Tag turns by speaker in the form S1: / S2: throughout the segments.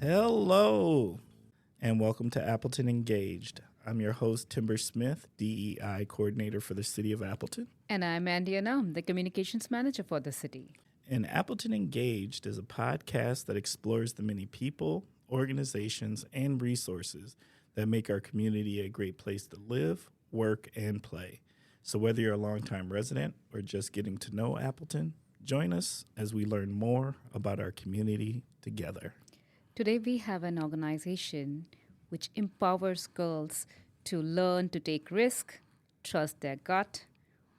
S1: Hello, and welcome to Appleton Engaged. I'm your host, Timber Smith, DEI Coordinator for the City of Appleton.
S2: And I'm Andy Anam, the Communications Manager for the city.
S1: And Appleton Engaged is a podcast that explores the many people, organizations, and resources that make our community a great place to live, work, and play. So whether you're a longtime resident or just getting to know Appleton, join us as we learn more about our community together.
S2: Today we have an organization which empowers girls to learn to take risk, trust their gut,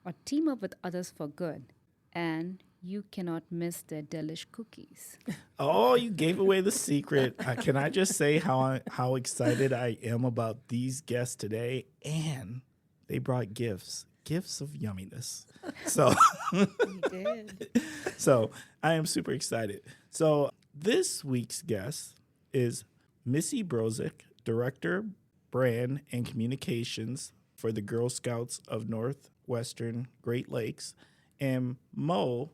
S2: or team up with others for good. And you cannot miss their delish cookies.
S1: Oh, you gave away the secret. Can I just say how excited I am about these guests today? And they brought gifts of yumminess. So,
S2: You did.
S1: so I am super excited. So this week's guest is Missy Brozek, Director, Brand and Communications for the Girl Scouts of Northwestern Great Lakes, and Michaud,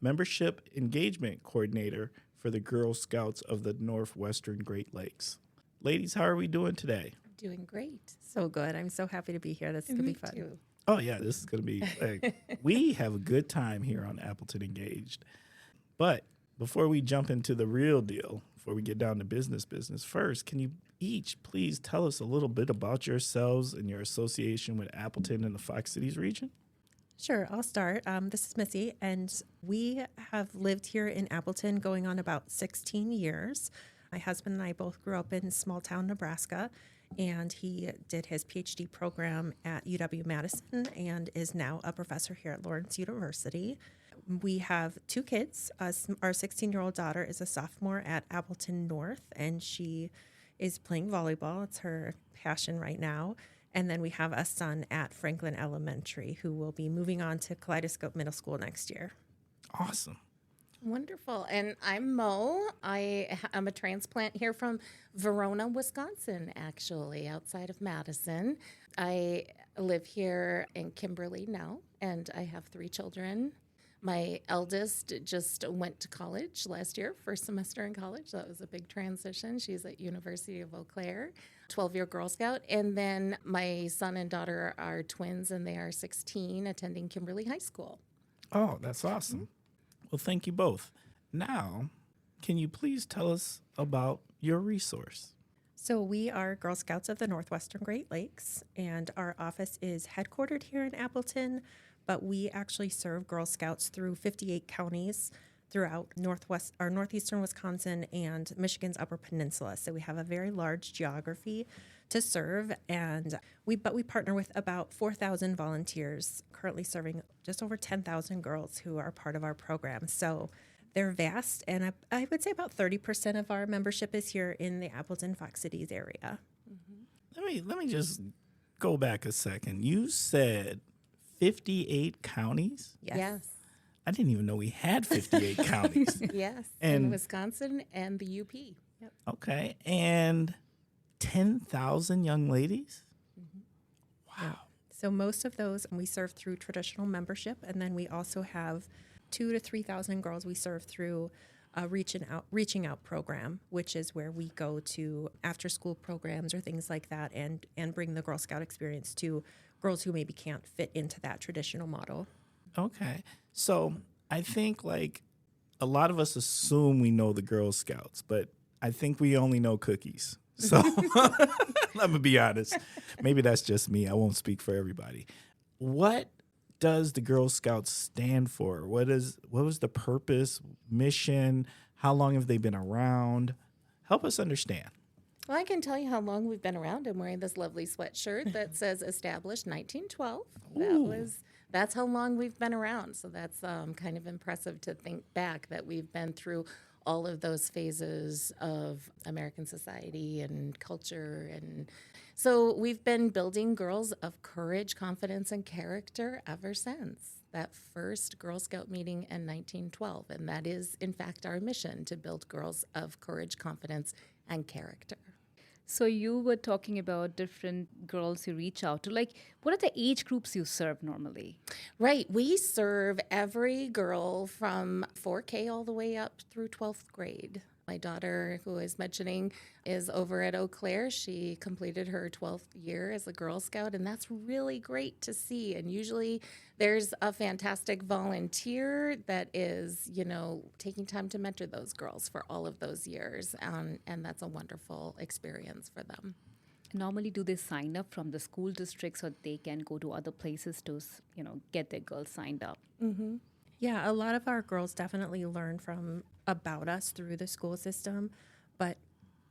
S1: Membership Engagement Coordinator for the Girl Scouts of the Northwestern Great Lakes. Ladies, how are we doing today?
S3: Doing great. So good. I'm so happy to be here. This is going to be fun.
S2: Too.
S1: Oh, yeah, this is going to be, we have a good time here on Appleton Engaged. But before we jump into the real deal, before we get down to business first, can you each please tell us a little bit about yourselves and your association with Appleton and the Fox Cities region?
S3: Sure, I'll start. This is Missy, and we have lived here in Appleton going on about 16 years. My husband and I both grew up in small town Nebraska, and he did his PhD program at UW-Madison and is now a professor here at Lawrence University. We have two kids. Our 16-year-old daughter is a sophomore at Appleton North, and she is playing volleyball. It's her passion right now. And then we have a son at Franklin Elementary who will be moving on to Kaleidoscope Middle School next year.
S1: Awesome.
S4: Wonderful. And I'm Mo. I'm a transplant here from Verona, Wisconsin, actually, outside of Madison. I live here in Kimberly now, and I have 3 children. My eldest just went to college last year, first semester in college. That was a big transition. She's at University of Eau Claire, 12-year Girl Scout. And then my son and daughter are twins, and they are 16, attending Kimberly High School.
S1: Oh, that's awesome. Well, thank you both. Now, can you please tell us about your resource?
S3: So we are Girl Scouts of the Northwestern Great Lakes, and our office is headquartered here in Appleton, but we actually serve Girl Scouts through 58 counties throughout northeastern Wisconsin and Michigan's Upper Peninsula. So we have a very large geography to serve, and we partner with about 4,000 volunteers, currently serving just over 10,000 girls who are part of our program. So they're vast, and I would say about 30% of our membership is here in the Appleton Fox Cities area.
S1: Let me just go back a second. You said 58 counties?
S3: Yes.
S1: I didn't even know we had 58 counties.
S4: Yes,
S1: And-
S4: in Wisconsin and the UP.
S1: Okay. And 10,000 young ladies? Wow.
S3: So most of those we serve through traditional membership, and then we also have 2,000 to 3,000 girls we serve through a reaching out program, which is where we go to after school programs or things like that, and bring the Girl Scout experience to girls who maybe can't fit into that traditional model.
S1: Okay. So I think like a lot of us assume we know the Girl Scouts, but I think we only know cookies. So let me be honest. Maybe that's just me. I won't speak for everybody. What does the Girl Scouts stand for? What was the purpose, mission? How long have they been around? Help us understand.
S4: Well, I can tell you how long we've been around. I'm wearing this lovely sweatshirt that says established 1912. That's how long we've been around. So that's kind of impressive to think back that we've been through all of those phases of American society and culture. And so we've been building girls of courage, confidence, and character ever since that first Girl Scout meeting in 1912. And that is, in fact, our mission, to build girls of courage, confidence, and character.
S2: So you were talking about different girls you reach out to. Like, what are the age groups you serve normally?
S4: Right. We serve every girl from 4K all the way up through 12th grade. My daughter, who I was mentioning, is over at Eau Claire. She completed her 12th year as a Girl Scout, and that's really great to see. And usually there's a fantastic volunteer that is, taking time to mentor those girls for all of those years, and that's a wonderful experience for them.
S2: Normally, do they sign up from the school districts, or they can go to other places to, get their girls signed up?
S3: Yeah, a lot of our girls definitely learn from about us through the school system, but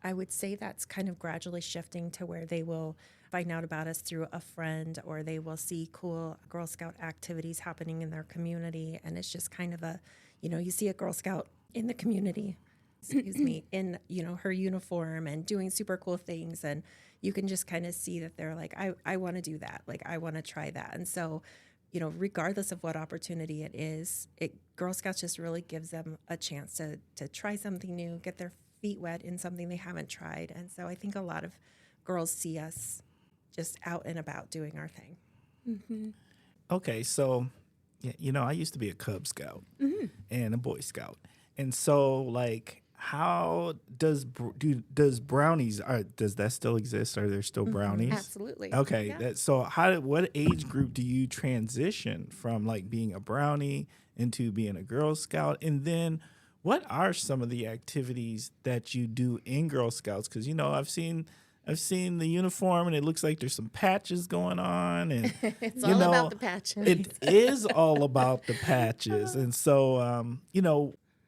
S3: I would say that's kind of gradually shifting to where they will find out about us through a friend, or they will see cool Girl Scout activities happening in their community. And it's just kind of you see a Girl Scout in the community, in, her uniform and doing super cool things. And you can just kind of see that they're like, I want to do that. Like, I want to try that. And so, regardless of what opportunity it is, Girl Scouts just really gives them a chance to try something new, get their feet wet in something they haven't tried. And so I think a lot of girls see us just out and about doing our thing.
S1: Okay, so I used to be a Cub Scout and a Boy Scout, and so like, how does brownies does that still exist? Are there still brownies?
S4: Absolutely.
S1: Okay,
S4: Yeah.
S1: what age group do you transition from like being a brownie into being a Girl Scout, and then what are some of the activities that you do in Girl Scouts? Because I've seen the uniform, and it looks like there's some patches going on, and
S4: It's all about the patches.
S1: It is all about the patches, and so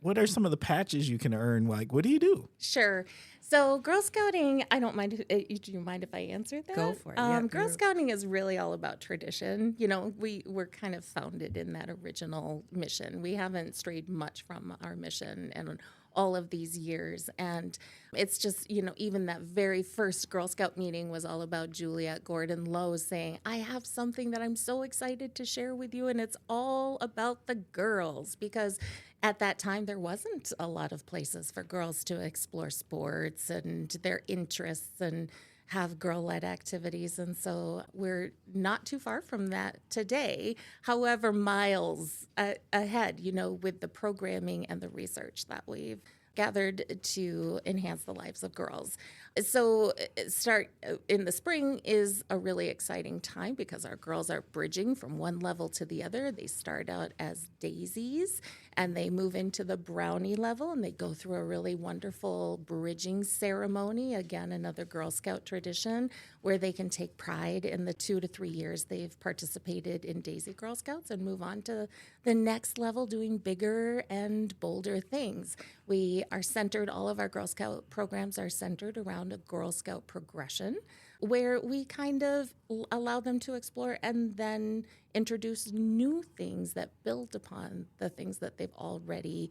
S1: what are some of the patches you can earn? Like, what do you do?
S4: Sure. So Girl Scouting, I don't mind. Do you mind if I answer that?
S3: Go for it. Yeah,
S4: Girl Scouting is really all about tradition. We were kind of founded in that original mission. We haven't strayed much from our mission and all of these years. And it's just, even that very first Girl Scout meeting was all about Juliet Gordon Lowe saying, I have something that I'm so excited to share with you. And it's all about the girls, because at that time, there wasn't a lot of places for girls to explore sports and their interests and have girl-led activities. And so we're not too far from that today. However, miles ahead, with the programming and the research that we've gathered to enhance the lives of girls. So start in the spring is a really exciting time because our girls are bridging from one level to the other. They start out as daisies and they move into the brownie level, and they go through a really wonderful bridging ceremony. Again, another Girl Scout tradition where they can take pride in the 2 to 3 years they've participated in Daisy Girl Scouts and move on to the next level, doing bigger and bolder things. We are centered, all of our Girl Scout programs are centered around a Girl Scout progression, where we kind of allow them to explore and then introduce new things that build upon the things that they've already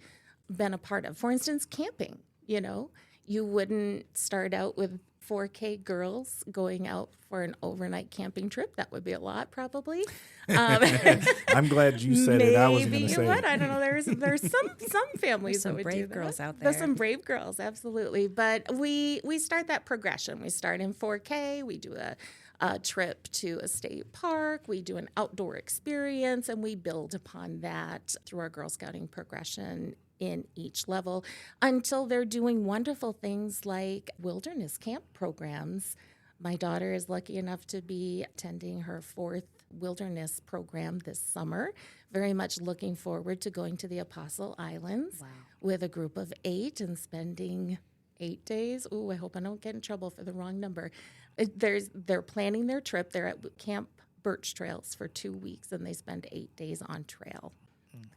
S4: been a part of. For instance, camping. You wouldn't start out with 4K girls going out for an overnight camping trip. That would be a lot, probably.
S1: I'm glad you said it. I wasn't going to say
S4: Maybe you would.
S1: it.
S4: I don't know. There's some families
S3: There's some
S4: that would
S3: brave
S4: do that.
S3: girls out
S4: There's
S3: there.
S4: some brave girls, absolutely. But we start that progression. We start in 4K. We do a trip to a state park. We do an outdoor experience, and we build upon that through our Girl Scouting progression in each level until they're doing wonderful things like wilderness camp programs. My daughter is lucky enough to be attending her 4th wilderness program this summer. Very much looking forward to going to the Apostle Islands with a group of 8 and spending 8 days. Ooh, I hope I don't get in trouble for the wrong number. They're planning their trip. They're at Camp Birch Trails for 2 weeks, and they spend 8 days on trail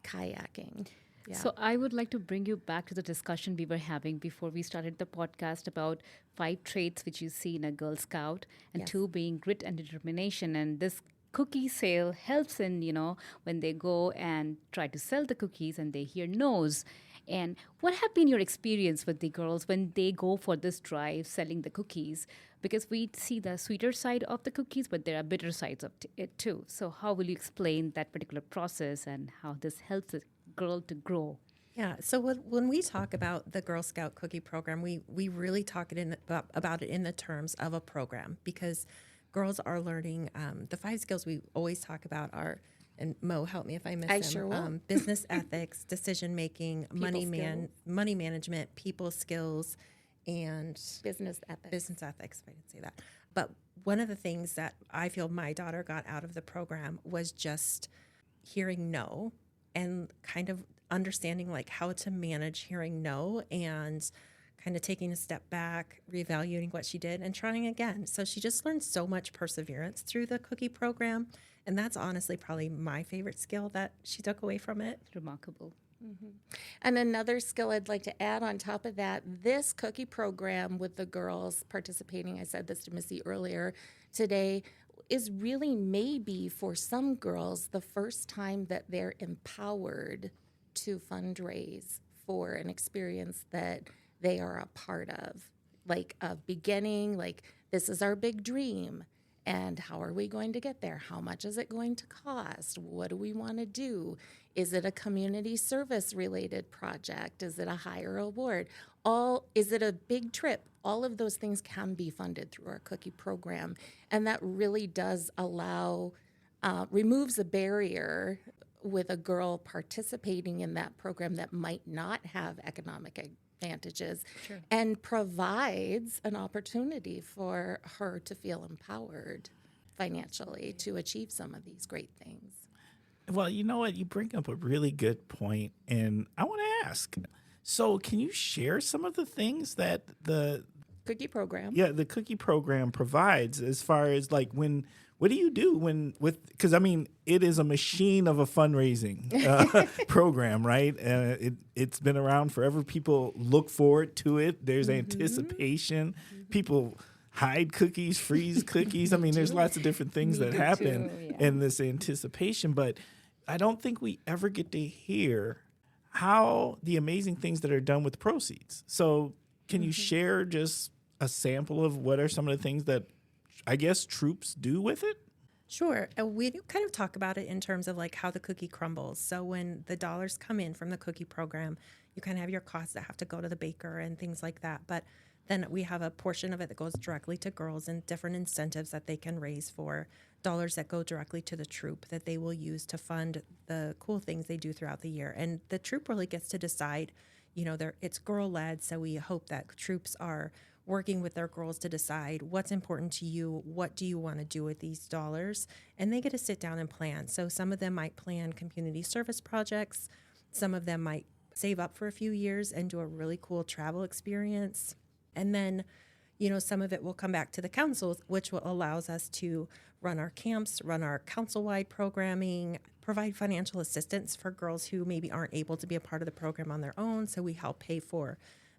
S4: kayaking. Yeah.
S2: So I would like to bring you back to the discussion we were having before we started the podcast about 5 traits which you see in a Girl Scout, and
S3: Yes.
S2: 2 being grit and determination. And this cookie sale helps in, when they go and try to sell the cookies and they hear no's. And what have been your experience with the girls when they go for this drive selling the cookies? Because we see the sweeter side of the cookies, but there are bitter sides of it too. So how will you explain that particular process and how this helps a girl to grow?
S3: Yeah. So when we talk about the Girl Scout cookie program, we really talk about it in the terms of a program, because girls are learning the 5 skills we always talk about are and Mo, help me if I miss
S4: I
S3: him.
S4: sure will.
S3: Business ethics, decision making, money management, people skills, and
S4: Business ethics.
S3: business ethics, if I didn't say that. But one of the things that I feel my daughter got out of the program was just hearing no and kind of understanding like how to manage hearing no and kind of taking a step back, reevaluating what she did and trying again. So she just learned so much perseverance through the cookie program. And that's honestly probably my favorite skill that she took away from it.
S2: Remarkable.
S4: And another skill I'd like to add on top of that, this cookie program with the girls participating, I said this to Missy earlier today, is really maybe for some girls the first time that they're empowered to fundraise for an experience that they are a part of. Like a beginning, like this is our big dream. And how are we going to get there? How much is it going to cost? What do we want to do? Is it a community service related project? Is it a higher award? Is it a big trip? All of those things can be funded through our cookie program. And that really does allow, removes a barrier with a girl participating in that program that might not have economic advantages and provides an opportunity for her to feel empowered financially to achieve some of these great things.
S1: Well, you know what? You bring up a really good point, and I want to ask. So, can you share some of the things that the
S4: Cookie program.
S1: the cookie program provides as far as like what do you do because I mean it is a machine of a fundraising program, right? It's been around forever. People look forward to it. There's anticipation. People hide cookies, freeze cookies. I mean, there's lots of different things that happen in this anticipation, but I don't think we ever get to hear how the amazing things that are done with proceeds. So can you share just a sample of what are some of the things that I guess troops do with it?
S3: Sure. We do kind of talk about it in terms of like how the cookie crumbles. So when the dollars come in from the cookie program, you kind of have your costs that have to go to the baker and things like that. But then we have a portion of it that goes directly to girls and different incentives that they can raise for dollars that go directly to the troop that they will use to fund the cool things they do throughout the year. And the troop really gets to decide, it's girl led. So we hope that troops are working with their girls to decide what's important to you, what do you want to do with these dollars, and they get to sit down and plan. So some of them might plan community service projects, some of them might save up for a few years and do a really cool travel experience, and then some of it will come back to the councils, which allows us to run our camps, run our council-wide programming, provide financial assistance for girls who maybe aren't able to be a part of the program on their own, so we help pay for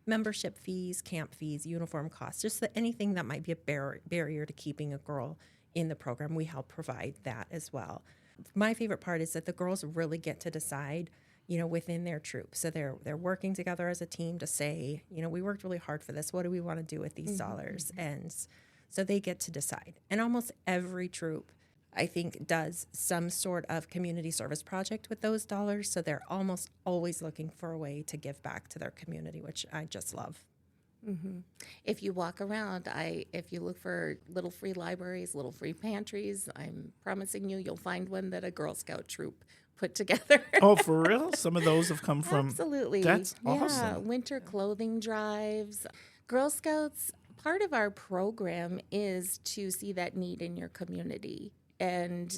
S3: membership fees, camp fees, uniform costs, just anything that might be a barrier to keeping a girl in the program, we help provide that as well. My favorite part is that the girls really get to decide, within their troop. So they're working together as a team to say, we worked really hard for this. What do we want to do with these dollars? And so they get to decide. And almost every troop, I think, does some sort of community service project with those dollars. So they're almost always looking for a way to give back to their community, which I just love.
S4: If you walk around, if you look for little free libraries, little free pantries, I'm promising you'll find one that a Girl Scout troop put together.
S1: Oh, for real? Some of those have come from...
S4: Absolutely.
S1: That's
S4: Yeah,
S1: awesome.
S4: winter clothing drives. Girl Scouts, part of our program is to see that need in your community. And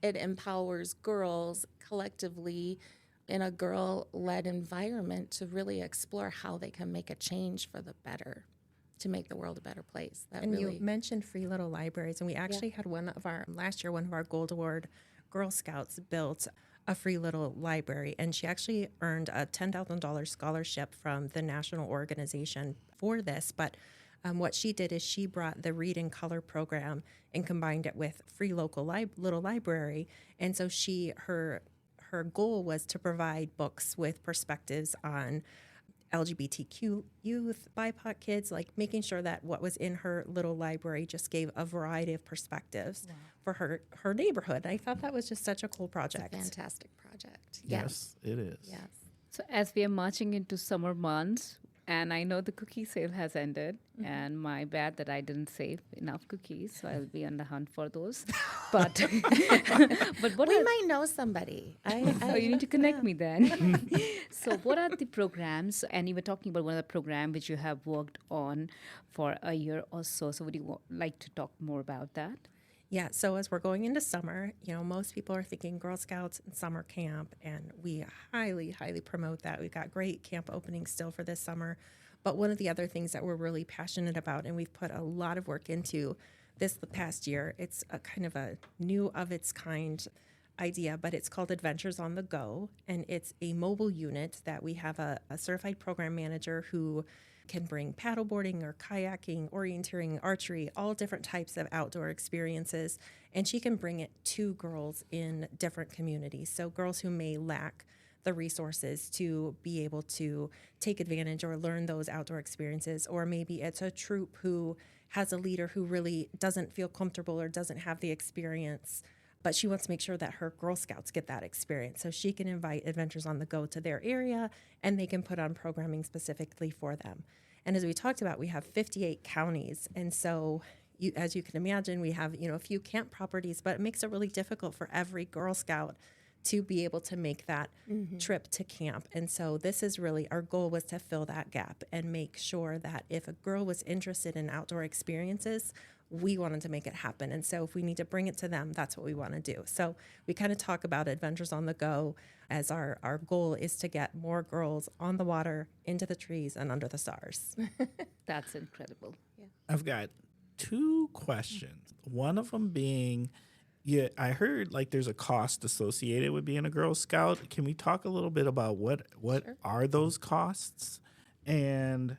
S4: it empowers girls collectively in a girl-led environment to really explore how they can make a change for the better, to make the world a better place.
S3: You mentioned free little libraries, and we actually had last year, one of our Gold Award Girl Scouts built a free little library, and she actually earned a $10,000 scholarship from the national organization for this, but what she did is she brought the Read and Color program and combined it with free local little library. And so her goal was to provide books with perspectives on LGBTQ youth, BIPOC kids, like making sure that what was in her little library just gave a variety of perspectives for her neighborhood. I thought that was just such a cool project.
S4: It's a fantastic project.
S1: Yes, it is.
S4: Yes.
S2: So as we are marching into summer months, And I know the cookie sale has ended, and my bad that I didn't save enough cookies, so I'll be on the hunt for those. But but what
S4: We
S2: are,
S4: might know somebody.
S2: so you need to connect me then. So what are the programs? And you were talking about one of the programs which you have worked on for a year or so. So would you like to talk more about that?
S3: Yeah, so as we're going into summer, most people are thinking Girl Scouts and summer camp, and we highly, highly promote that. We've got great camp openings still for this summer. But one of the other things that we're really passionate about, and we've put a lot of work into this past year, it's a kind of a new of its kind idea, but it's called Adventures on the Go, and it's a mobile unit that we have a certified program manager who can bring paddleboarding or kayaking, orienteering, archery, all different types of outdoor experiences. And she can bring it to girls in different communities. So girls who may lack the resources to be able to take advantage or learn those outdoor experiences, or maybe it's a troop who has a leader who really doesn't feel comfortable or doesn't have the experience, but she wants to make sure that her Girl Scouts get that experience. So she can invite Adventures on the Go to their area, and they can put on programming specifically for them. And as we talked about, we have 58 counties. And so as you can imagine, we have, a few camp properties, but it makes it really difficult for every Girl Scout to be able to make that trip to camp. And so this is really, our goal was to fill that gap and make sure that if a girl was interested in outdoor experiences, we wanted to make it happen. And so if we need to bring it to them, that's what we want to do. So we kind of talk about Adventures on the Go as our goal is to get more girls on the water, into the trees, and under the stars.
S2: That's incredible.
S1: I've got two questions. One of them being, yeah, I heard like there's a cost associated with being a Girl Scout. Can we talk a little bit about what
S4: Sure.
S1: are those costs? And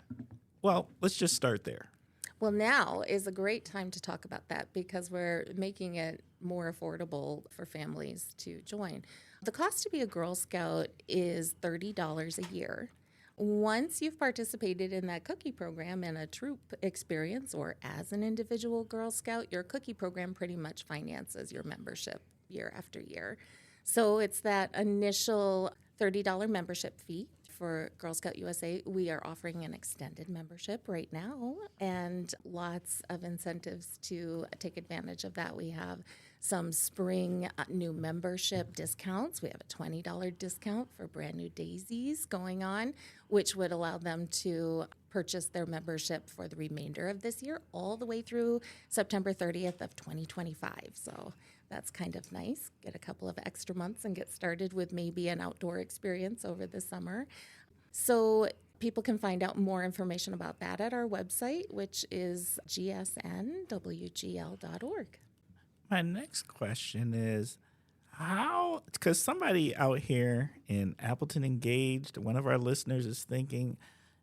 S1: well, let's just start there.
S4: Well, now is a great time to talk about that because we're making it more affordable for families to join. The cost to be a Girl Scout is $30 a year. Once you've participated in that cookie program in a troop experience or as an individual Girl Scout, your cookie program pretty much finances your membership year after year. So it's that initial $30 membership fee. For Girl Scout USA, we are offering an extended membership right now and lots of incentives to take advantage of that. We have some spring new membership discounts. We have a $20 discount for brand new daisies going on, which would allow them to purchase their membership for the remainder of this year, all the way through September 30th of 2025. So that's kind of nice. Get a couple of extra months and get started with maybe an outdoor experience over the summer. So people can find out more information about that at our website, which is gsnwgl.org.
S1: My next question is how, because somebody out here in Appleton Engaged, one of our listeners is thinking,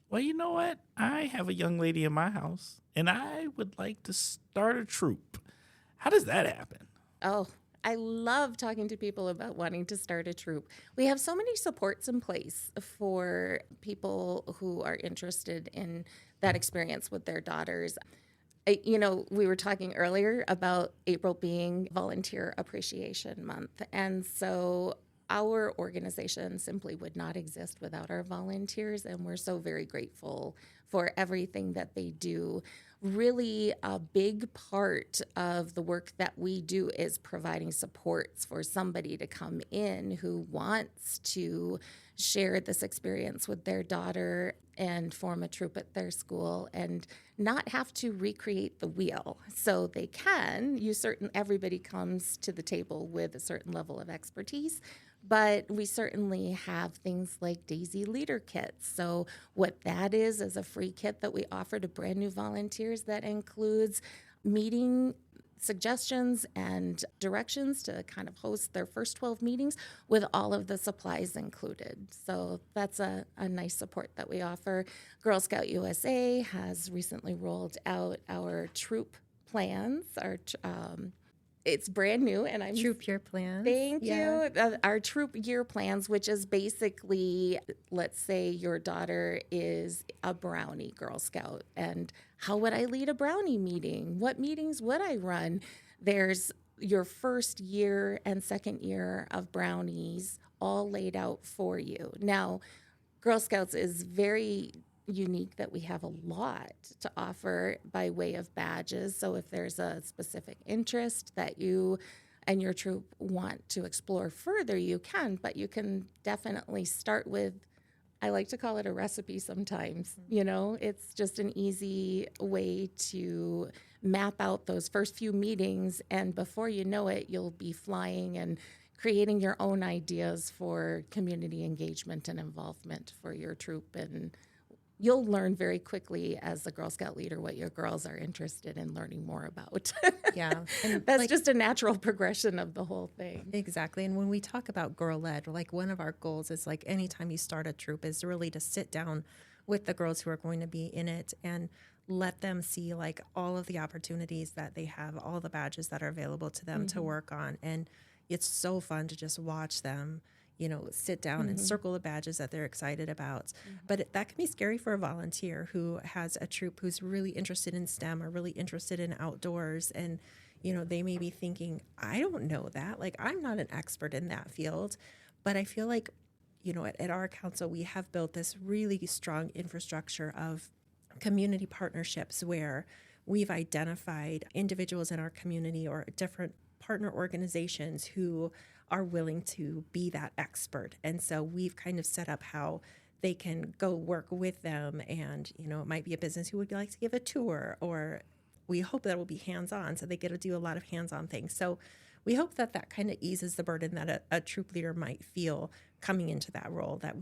S1: well, you know what? I have a young lady in my house and I would like to start a troop. How does that happen?
S4: Oh, I love talking to people about wanting to start a troop. We have so many supports in place for people who are interested in that experience with their daughters. We were talking earlier about April being Volunteer Appreciation Month. And so our organization simply would not exist without our volunteers. And we're so very grateful for everything that they do. Really, a big part of the work that we do is providing supports for somebody to come in who wants to share this experience with their daughter and form a troop at their school and not have to recreate the wheel. So they can. Everybody comes to the table with a certain level of expertise. But we certainly have things like Daisy Leader Kits. So what that is a free kit that we offer to brand new volunteers that includes meeting suggestions and directions to kind of host their first 12 meetings with all of the supplies included. So that's a nice support that we offer. Girl Scout USA has recently rolled out our troop plans, it's brand new, and I'm
S3: Troop Year Plans.
S4: Thank you. Our troop year plans, which is basically, let's say your daughter is a brownie Girl Scout, and how would I lead a brownie meeting? What meetings would I run? There's your first year and second year of brownies all laid out for you. Now, Girl Scouts is very unique that we have a lot to offer by way of badges. So if there's a specific interest that you and your troop want to explore further, you can, but you can definitely start with, I like to call it a recipe sometimes. You know, it's just an easy way to map out those first few meetings, and before you know it, you'll be flying and creating your own ideas for community engagement and involvement for your troop. And you'll learn very quickly as the Girl Scout leader what your girls are interested in learning more about.
S3: Yeah. And
S4: That's just a natural progression of the whole thing.
S3: exactly. And when we talk about girl-led, like one of our goals is like anytime you start a troop is really to sit down with the girls who are going to be in it and let them see like all of the opportunities that they have, all the badges that are available to them to work on. And it's so fun to just watch them, you know, sit down and circle the badges that they're excited about. But that can be scary for a volunteer who has a troop who's really interested in STEM or really interested in outdoors. And, you know, they may be thinking, I don't know that. Like, I'm not an expert in that field. But I feel like, you know, at our council, we have built this really strong infrastructure of community partnerships where we've identified individuals in our community or different partner organizations who are willing to be that expert. And so we've kind of set up how they can go work with them. And, you know, it might be a business who would like to give a tour, or we hope that will be hands-on. So they get to do a lot of hands-on things. So we hope that that kind of eases the burden that a troop leader might feel coming into that role, that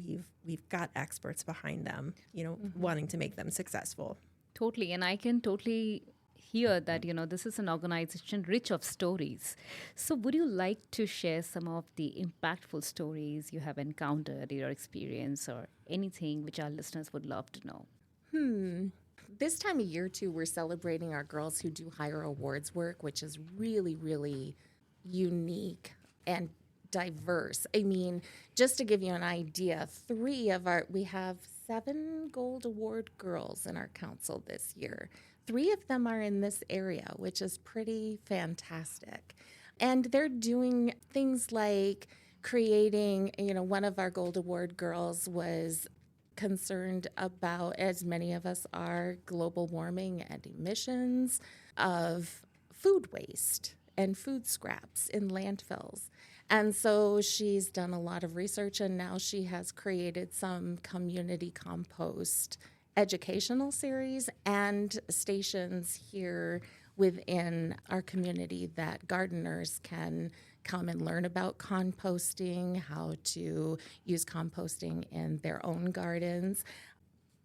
S3: we've got experts behind them, you know, wanting to make them successful.
S2: Totally. And I can totally hear that, you know, this is an organization rich of stories. So would you like to share some of the impactful stories you have encountered in your experience, or anything which our listeners would love to know?
S4: This time of year, too, we're celebrating our girls who do higher awards work, which is really, really unique and diverse. I mean, just to give you an idea, we have 7 Gold Award girls in our council this year. 3 of them are in this area, which is pretty fantastic. And they're doing things like creating, you know, one of our Gold Award girls was concerned about, as many of us are, global warming and emissions of food waste and food scraps in landfills. And so she's done a lot of research, and now she has created some community compost educational series and stations here within our community that gardeners can come and learn about composting, how to use composting in their own gardens.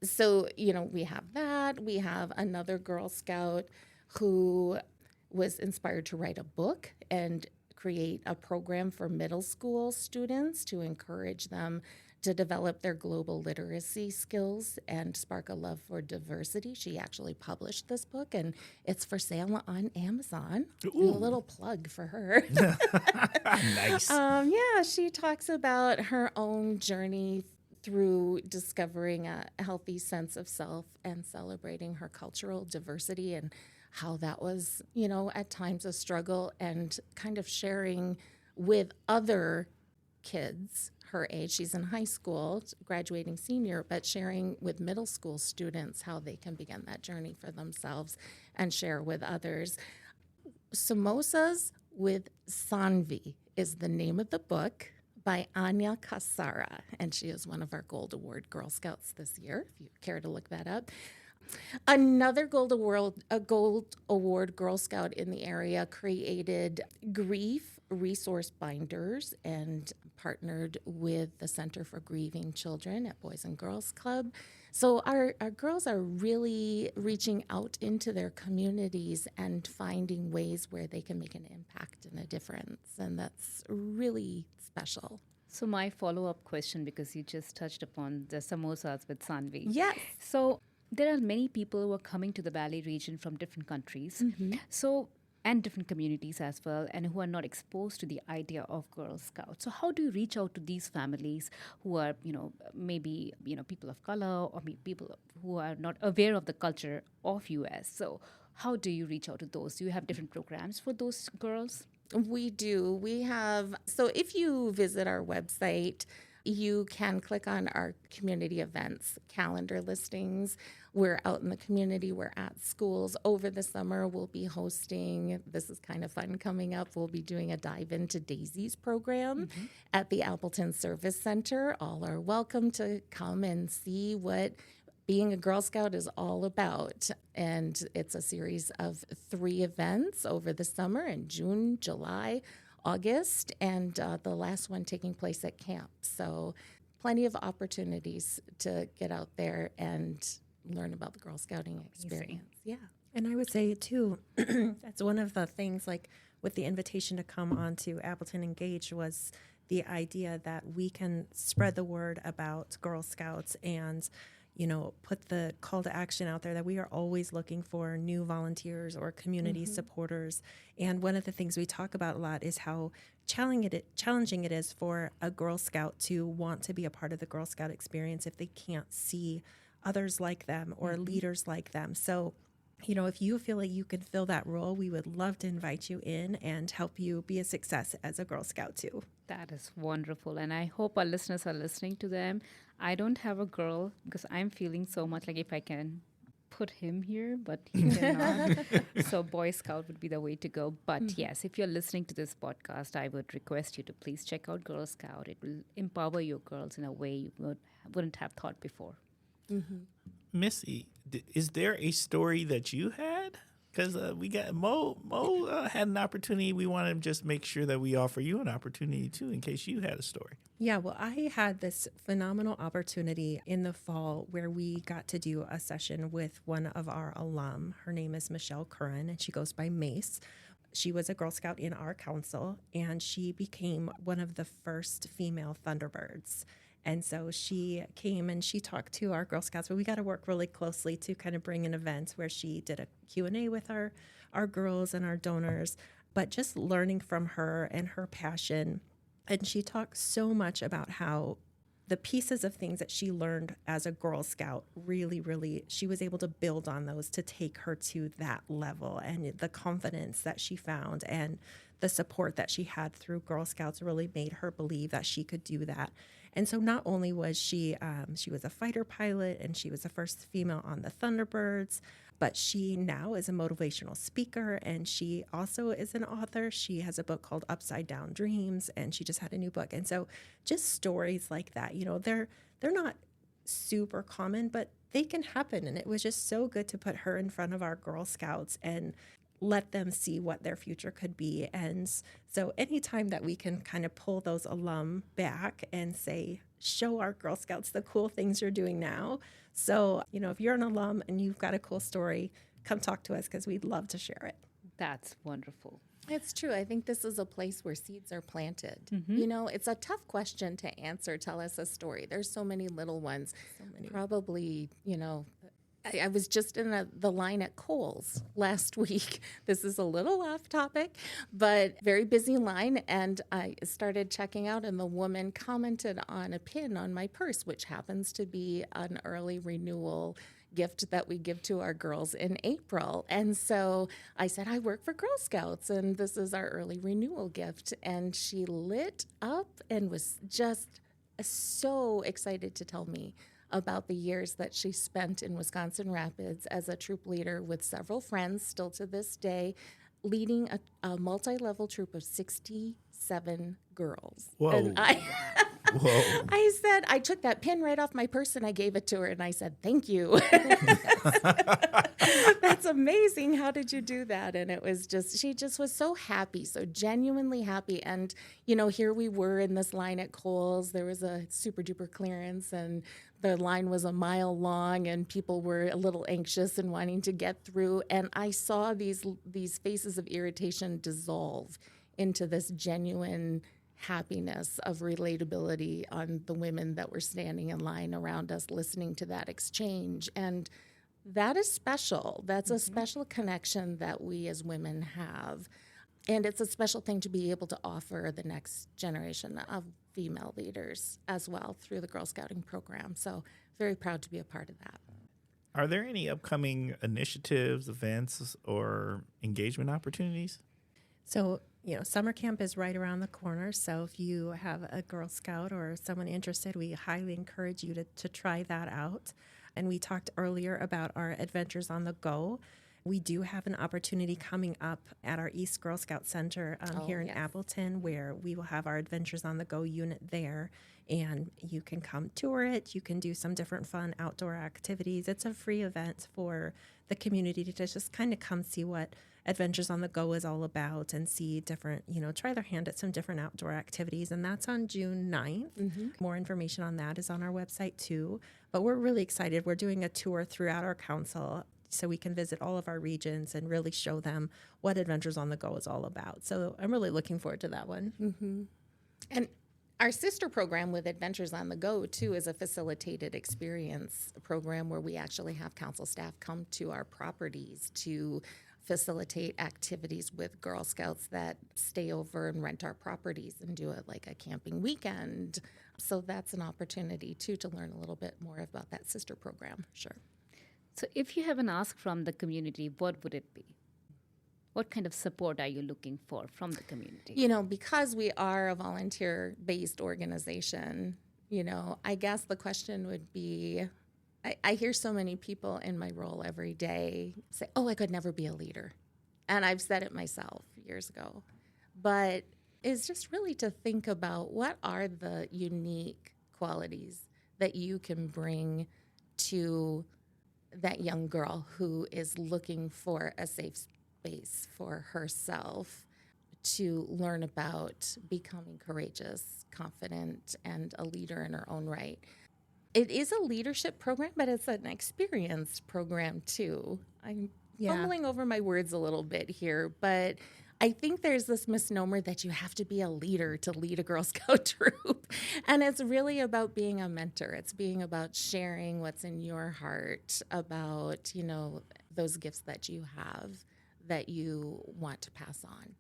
S4: So, you know, we have that. We have another Girl Scout who was inspired to write a book and create a program for middle school students to encourage them to develop their global literacy skills and spark a love for diversity. She actually published this book, and it's for sale on Amazon. Do a little plug for her.
S1: Nice.
S4: Yeah, she talks about her own journey through discovering a healthy sense of self and celebrating her cultural diversity, and how that was, you know, at times a struggle, and kind of sharing with other kids her age. She's in high school, graduating senior, but sharing with middle school students how they can begin that journey for themselves and share with others. Samosas with Sanvi is the name of the book, by Anya Kasara, and she is one of our Gold Award Girl Scouts this year, if you care to look that up. Another Gold Award Girl Scout in the area created grief resource binders and partnered with the Center for Grieving Children at Boys and Girls Club. So our girls are really reaching out into their communities and finding ways where they can make an impact and a difference, and that's really special.
S2: So my follow-up question, because you just touched upon the samosas with Sanvi.
S4: Yes.
S2: So there are many people who are coming to the Valley region from different countries, and different communities as well, and who are not exposed to the idea of Girl Scouts. So how do you reach out to these families who are, maybe, people of color, or people who are not aware of the culture of US? So how do you reach out to those? Do you have different programs for those girls?
S4: We do. We have, so if you visit our website, you can click on our community events calendar listings. We're out in the community. We're at schools. Over the summer, we'll be hosting, this is kind of fun coming up, we'll be doing a Dive Into Daisies program at the Appleton Service Center. All are welcome to come and see what being a Girl Scout is all about. And it's a series of 3 events over the summer in June, July, August, and the last one taking place at camp. So plenty of opportunities to get out there and learn about the Girl Scouting experience. Yeah.
S3: And I would say, too, that's one of the things, like with the invitation to come on to Appleton Engage, was the idea that we can spread the word about Girl Scouts and, you know, put the call to action out there that we are always looking for new volunteers or community supporters. And one of the things we talk about a lot is how challenging it is for a Girl Scout to want to be a part of the Girl Scout experience if they can't see others like them or leaders like them. So, you know, if you feel like you can fill that role, we would love to invite you in and help you be a success as a Girl Scout too.
S2: That is wonderful. And I hope our listeners are listening to them. I don't have a girl because I'm feeling so much like if I can put him here, but he cannot. So Boy Scout would be the way to go. But yes, if you're listening to this podcast, I would request you to please check out Girl Scout. It will empower your girls in a way you wouldn't have thought before.
S1: Missy, is there a story that you had? Because we got Mo had an opportunity. We want to just make sure that we offer you an opportunity too, in case you had a story.
S3: Yeah, well, I had this phenomenal opportunity in the fall where we got to do a session with one of our alum. Her name is Michelle Curran, and she goes by Mace. She was a Girl Scout in our council, and she became one of the first female Thunderbirds. And so she came and she talked to our Girl Scouts, but we got to work really closely to kind of bring an event where she did a Q&A with our girls and our donors, but just learning from her and her passion. And she talked so much about how the pieces of things that she learned as a Girl Scout really, she was able to build on those to take her to that level, and the confidence that she found and the support that she had through Girl Scouts really made her believe that she could do that. And so not only was she was a fighter pilot and she was the first female on the Thunderbirds, but she now is a motivational speaker, and she also is an author. She has a book called Upside Down Dreams, and she just had a new book. And so just stories like that, you know, they're not super common, but they can happen. And it was just so good to put her in front of our Girl Scouts and let them see what their future could be. And so anytime that we can kind of pull those alum back and say, show our Girl Scouts the cool things you're doing now. So, you know, if you're an alum and you've got a cool story, come talk to us because we'd love to share it.
S2: That's wonderful.
S4: It's true. I think this is a place where seeds are planted. You know, it's a tough question to answer. Tell us a story. There's so many little ones. Probably, you know, I was just in the line at Kohl's last week. This is a little off topic, but very busy line. And I started checking out, and the woman commented on a pin on my purse, which happens to be an early renewal gift that we give to our girls in April. And so I said, I work for Girl Scouts, and this is our early renewal gift. And she lit up and was just so excited to tell me about the years that she spent in Wisconsin Rapids as a troop leader with several friends still to this day, leading a multi-level troop of 67 girls.
S1: Whoa.
S4: And
S1: Whoa.
S4: I said, I took that pin right off my purse and I gave it to her and I said, thank you. That's amazing. How did you do that? And it was just, she just was so happy, so genuinely happy. And, you know, here we were in this line at Kohl's. There was a super duper clearance and the line was a mile long and people were a little anxious and wanting to get through. And I saw these faces of irritation dissolve into this genuine happiness of relatability on the women that were standing in line around us listening to that exchange. And that is special. That's a special connection that we as women have. And it's a special thing to be able to offer the next generation of female leaders as well through the Girl Scouting program. So very proud to be a part of that.
S1: Are there any upcoming initiatives, events, or engagement opportunities?
S3: So, Summer camp is right around the corner. So if you have a Girl Scout or someone interested, we highly encourage you to try that out. And we talked earlier about our Adventures on the Go. We do have an opportunity coming up at our East Girl Scout Center here in Appleton, where we will have our Adventures on the Go unit there. And you can come tour it. You can do some different fun outdoor activities. It's a free event for the community to just kind of come see what Adventures on the Go is all about and see different, try their hand at some different outdoor activities. And that's on June 9th. More information on that is on our website too. But we're really excited. We're doing a tour throughout our council so we can visit all of our regions and really show them what Adventures on the Go is all about. So I'm really looking forward to that one.
S4: And our sister program with Adventures on the Go, too, is a facilitated experience program where we actually have council staff come to our properties to facilitate activities with Girl Scouts that stay over and rent our properties and do it like a camping weekend. So that's an opportunity, too, to learn a little bit more about that sister program. Sure.
S2: So if you have an ask from the community, what would it be? What kind of support are you looking for from the community?
S4: Because we are a volunteer-based organization, I guess the question would be, I hear so many people in my role every day say, I could never be a leader. And I've said it myself years ago. But it's just really to think about what are the unique qualities that you can bring to that young girl who is looking for a safe space for herself to learn about becoming courageous, confident, and a leader in her own right. It is a leadership program, but it's an experience program too. I'm fumbling over my words a little bit here, but I think there's this misnomer that you have to be a leader to lead a Girl Scout troop. And it's really about being a mentor. It's being about sharing what's in your heart about, those gifts that you have that you want to pass on.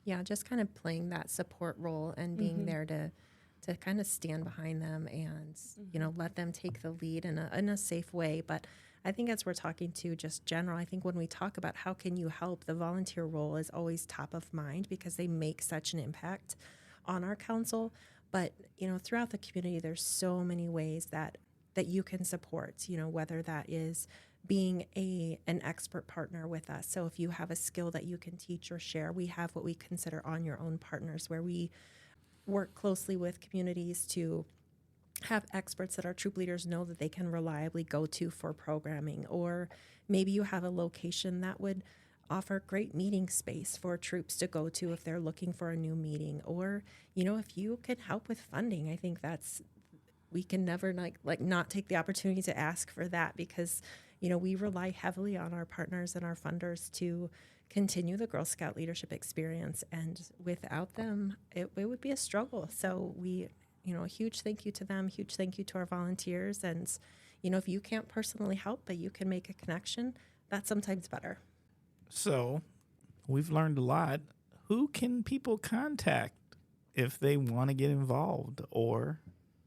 S3: Yeah, just kind of playing that support role and being there to kind of stand behind them and, let them take the lead in a safe way. But I think as we're talking to just general, I think when we talk about how can you help, the volunteer role is always top of mind because they make such an impact on our council. But, throughout the community, there's so many ways that you can support, whether that is being an expert partner with us. So if you have a skill that you can teach or share, we have what we consider on your own partners, where we work closely with communities to have experts that our troop leaders know that they can reliably go to for programming. Or maybe you have a location that would offer great meeting space for troops to go to if they're looking for a new meeting. Or, if you can help with funding, I think we can never not take the opportunity to ask for that because, we rely heavily on our partners and our funders to continue the Girl Scout leadership experience. And without them, it would be a struggle. So a huge thank you to them, huge thank you to our volunteers. And, if you can't personally help, but you can make a connection, that's sometimes better.
S1: So we've learned a lot. Who can people contact if they want to get involved or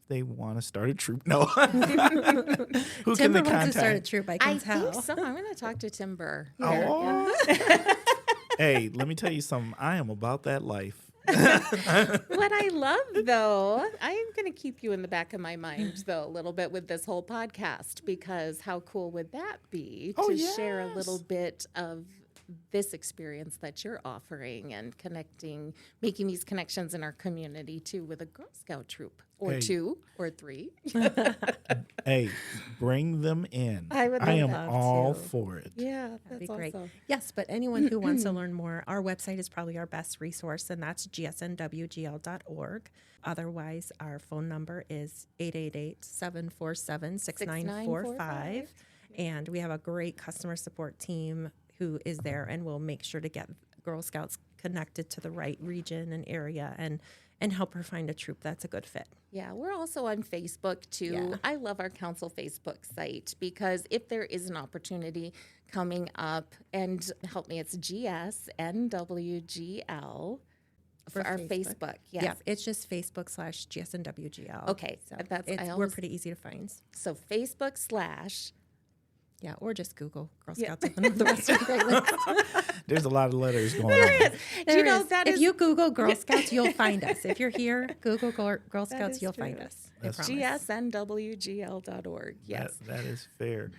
S1: they want to start a troop? No. Who can they
S3: Timber wants
S1: contact?
S3: to start a troop, I can tell.
S4: think so. I'm going to talk to Timber.
S1: Oh. Hey, let me tell you something. I am about that life.
S4: What I love, though, I am going to keep you in the back of my mind, though, a little bit with this whole podcast, because how cool would that be to share a little bit of this experience that you're offering and connecting, making these connections in our community, too, with a Girl Scout troop or two or three.
S1: Hey, bring them in.
S4: I would
S1: am
S4: love
S1: all
S3: to.
S1: for it.
S4: Yeah,
S3: That'd be
S4: that's
S3: great.
S4: awesome.
S3: Yes, but anyone who wants to learn more, our website is probably our best resource, and that's gsnwgl.org. Otherwise, our phone number is 888-747-6945. And we have a great customer support team who is there and will make sure to get Girl Scouts connected to the right region and area and help her find a troop that's a good fit.
S4: Yeah, we're also on Facebook, too.
S3: Yeah.
S4: I love our council Facebook site because if there is an opportunity coming up, and help me, it's GSNWGL for our Facebook. Yes.
S3: Yeah, it's just Facebook/GSNWGL.
S4: Okay,
S3: So
S4: we're
S3: we're pretty easy to find.
S4: So Facebook/
S3: Yeah, or just Google Girl Scouts of the Northwestern Great Lakes.
S1: There's a lot of letters going on.
S3: There is.
S4: that
S3: If
S4: is
S3: you Google Girl Scouts, you'll find us. If you're here, Google Girl Scouts,
S4: is
S3: you'll
S4: true.
S3: find us. I
S1: That's
S3: promise.
S4: gsnwgl.org. Yes.
S1: That is fair.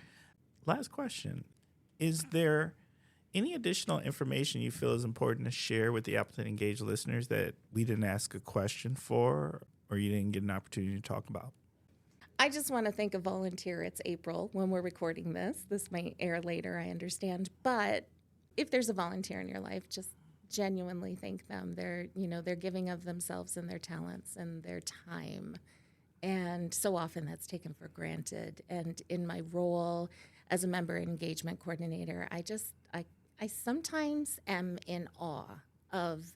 S1: Last question. Is there any additional information you feel is important to share with the Appleton Engaged listeners that we didn't ask a question for or you didn't get an opportunity to talk about?
S4: I just want to thank a volunteer. It's April when we're recording this. This might air later, I understand. But if there's a volunteer in your life, just genuinely thank them. They're giving of themselves and their talents and their time. And so often that's taken for granted. And in my role as a member engagement coordinator, I sometimes am in awe of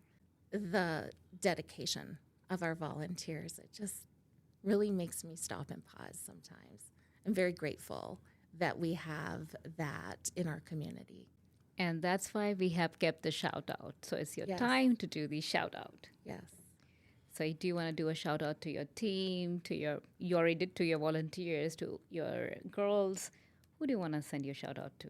S4: the dedication of our volunteers. It just really makes me stop and pause sometimes. I'm very grateful that we have that in our community.
S2: And that's why we have kept the shout out. So it's your
S4: Yes.
S2: time to do the shout out.
S4: Yes.
S2: So do you want to do a shout out to your team, you already did to your volunteers, to your girls? Who do you want to send your shout out to?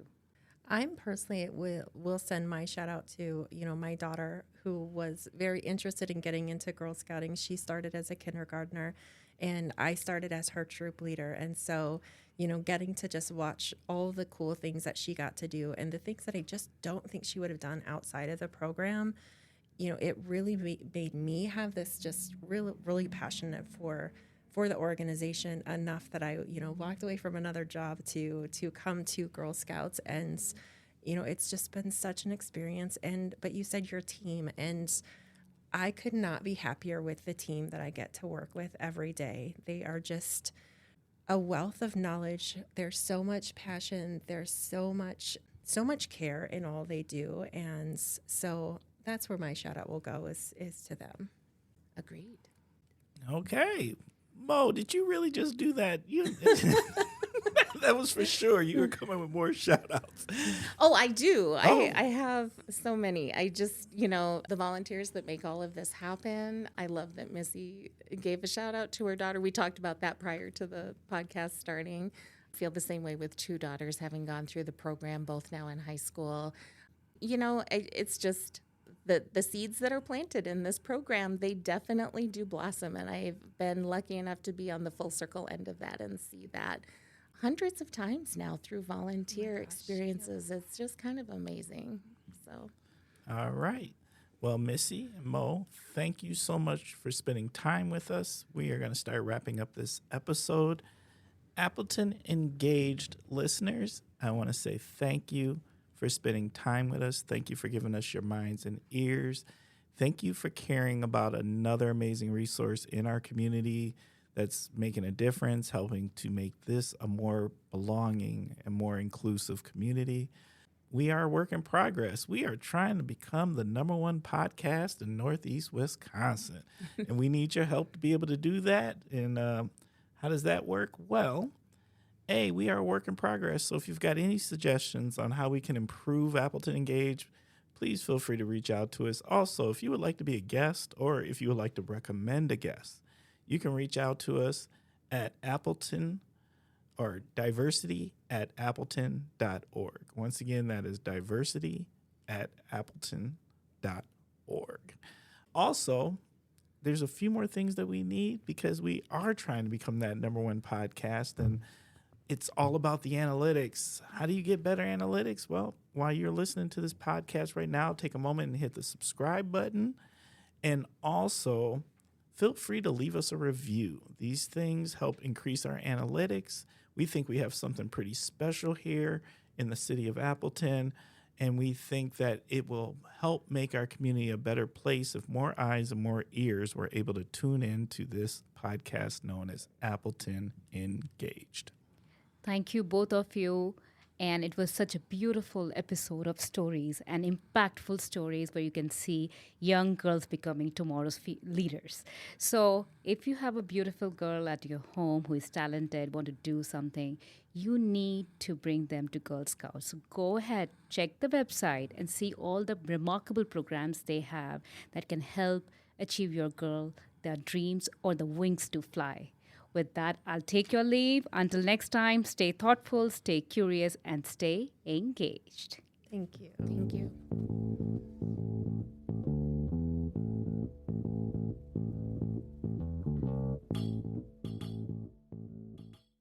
S3: I'm personally will send my shout out to, my daughter, who was very interested in getting into Girl Scouting. She started as a kindergartner and I started as her troop leader. And so, getting to just watch all the cool things that she got to do and the things that I just don't think she would have done outside of the program, it really made me have this just really, really passionate for the organization enough that I, walked away from another job to come to Girl Scouts. And, it's just been such an experience. But you said your team, and I could not be happier with the team that I get to work with every day. They are just a wealth of knowledge. There's so much passion. There's so much care in all they do. And so that's where my shout out will go is to them.
S4: Agreed.
S1: Okay. Mo, did you really just do that? That was for sure. You were coming with more shout outs.
S4: Oh, I do.
S1: Oh.
S4: I have so many. I just, the volunteers that make all of this happen. I love that Missy gave a shout out to her daughter. We talked about that prior to the podcast starting. I feel the same way with two daughters having gone through the program, both now in high school. It's just the seeds that are planted in this program, they definitely do blossom. And I've been lucky enough to be on the full circle end of that and see that hundreds of times now through volunteer experiences. Yeah. It's just kind of amazing. So,
S1: all right. Well, Missy and Mo, thank you so much for spending time with us. We are going to start wrapping up this episode. Appleton Engaged listeners, I want to say thank you for spending time with us. Thank you for giving us your minds and ears. Thank you for caring about another amazing resource in our community that's making a difference, helping to make this a more belonging and more inclusive community. We are a work in progress. We are trying to become the #1 podcast in Northeast Wisconsin, and we need your help to be able to do that. And how does that work? Well, we are a work in progress. So if you've got any suggestions on how we can improve Appleton Engage, please feel free to reach out to us. Also, if you would like to be a guest or if you would like to recommend a guest, you can reach out to us at Appleton or diversity@appleton.org. Once again, that is diversity@appleton.org. Also, there's a few more things that we need because we are trying to become that #1 podcast, and it's all about the analytics. How do you get better analytics? Well, while you're listening to this podcast right now, take a moment and hit the subscribe button. And also, feel free to leave us a review. These things help increase our analytics. We think we have something pretty special here in the city of Appleton, and we think that it will help make our community a better place if more eyes and more ears were able to tune in to this podcast known as Appleton Engaged.
S2: Thank you, both of you. And it was such a beautiful episode of stories and impactful stories where you can see young girls becoming tomorrow's leaders. So if you have a beautiful girl at your home who is talented, want to do something, you need to bring them to Girl Scouts. So go ahead, check the website and see all the remarkable programs they have that can help achieve your girl, their dreams, or the wings to fly. With that, I'll take your leave. Until next time, stay thoughtful, stay curious, and stay engaged.
S3: Thank you.
S4: Thank you.